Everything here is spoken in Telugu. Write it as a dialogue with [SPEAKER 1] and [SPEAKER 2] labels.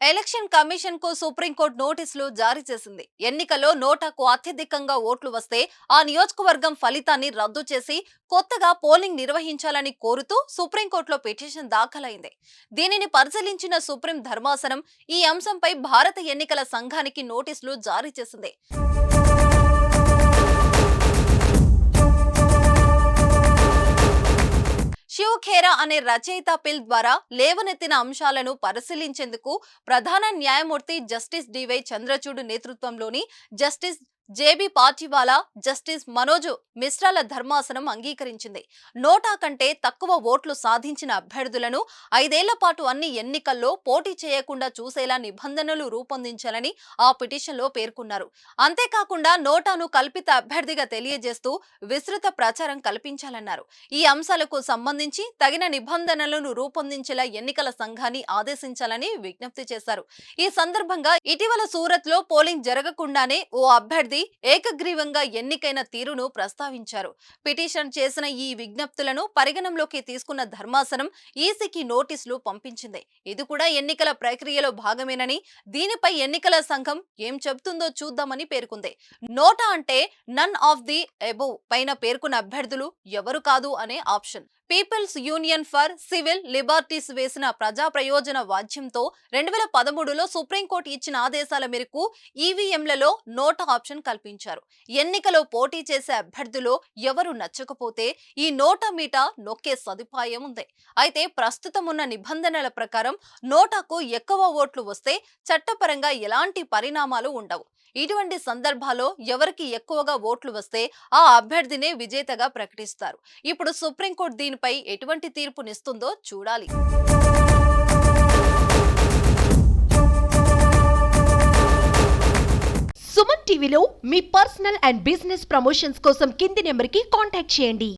[SPEAKER 1] ఎలక్షన్ కమిషన్ కు సుప్రీంకోర్టు నోటీసులు జారీ చేసింది. ఎన్నికల్లో నోటాకు అత్యధికంగా ఓట్లు వస్తే ఆ నియోజకవర్గం ఫలితాన్ని రద్దు చేసి కొత్తగా పోలింగ్ నిర్వహించాలని కోరుతూ సుప్రీంకోర్టులో పిటిషన్ దాఖలైంది. దీనిని పరిశీలించిన సుప్రీం ధర్మాసనం ఈ అంశంపై భారత ఎన్నికల సంఘానికి నోటీసులు జారీ చేసింది. శివ్ ఖేరా అనే రచయిత పిల్ ద్వారా లేవనెత్తిన అంశాలను పరిశీలించేందుకు ప్రధాన న్యాయమూర్తి జస్టిస్ డివై చంద్రచూడ్ నేతృత్వంలోని justice JB Pardiwala, justice Manoj మిశ్రాల ధర్మాసనం అంగీకరించింది. నోటా కంటే తక్కువ ఓట్లు సాధించిన అభ్యర్థులను 5 ఏళ్ల పాటు అన్ని ఎన్నికల్లో పోటీ చేయకుండా చూసేలా నిబంధనలు రూపొందించాలని ఆ పిటిషన్లో పేర్కొన్నారు. అంతేకాకుండా నోటాను కల్పిత అభ్యర్థిగా తెలియజేస్తూ విస్తృత ప్రచారం కల్పించాలన్నారు. ఈ అంశాలకు సంబంధించి తగిన నిబంధనలను రూపొందించేలా ఎన్నికల సంఘాన్ని ఆదేశించాలని విజ్ఞప్తి చేశారు. ఈ సందర్భంగా ఇటీవల సూరత్ లో పోలింగ్ జరగకుండానే ఓ అభ్యర్థి ఏకగ్రీవంగా ఎన్నికైన తీరును ప్రస్తావించారు. పిటిషన్ చేసిన ఈ విజ్ఞప్తులను పరిగణంలోకి తీసుకున్న ధర్మాసనం ఈసీకి నోటీసులు పంపించింది. ఇది కూడా ఎన్నికల ప్రక్రియలో భాగమేనని, దీనిపై ఎన్నికల సంఘం ఏం చెబుతుందో చూద్దామని పేర్కొంది. నోటా అంటే నన్ ఆఫ్ ది అబోవ్ పైన పేర్కొన్న అభ్యర్థులు ఎవరు కాదు అనే option. People's Union for Civil Liberties వేసిన ప్రజా ప్రయోజన వాద్యంతో 2013లో సుప్రీంకోర్టు ఇచ్చిన ఆదేశాల మేరకు ఈవీఎంలలో నోటా ఆప్షన్ కల్పించారు. ఎన్నికలో పోటీ చేసే అభ్యర్థులు ఎవరు నచ్చకపోతే ఈ నోటా మీట నొక్కే సదుపాయం ఉంది. అయితే ప్రస్తుతం ఉన్న నిబంధనల ప్రకారం నోటాకు ఎక్కువ ఓట్లు వస్తే చట్టపరంగా ఎలాంటి పరిణామాలు ఉండవు. ఇటువంటి సందర్భాల్లో ఎవరికి ఎక్కువగా ఓట్లు వస్తే ఆ అభ్యర్థినే విజేతగా ప్రకటిస్తారు. ఇప్పుడు సుప్రీంకోర్టు దీనిపై ఎటువంటి తీర్పునిస్తుందో చూడాలి.
[SPEAKER 2] సుమన్ టీవీలో మీ పర్సనల్ అండ్ బిజినెస్ ప్రమోషన్స్ కోసం కింది నెంబర్కి కాంటాక్ట్ చేయండి.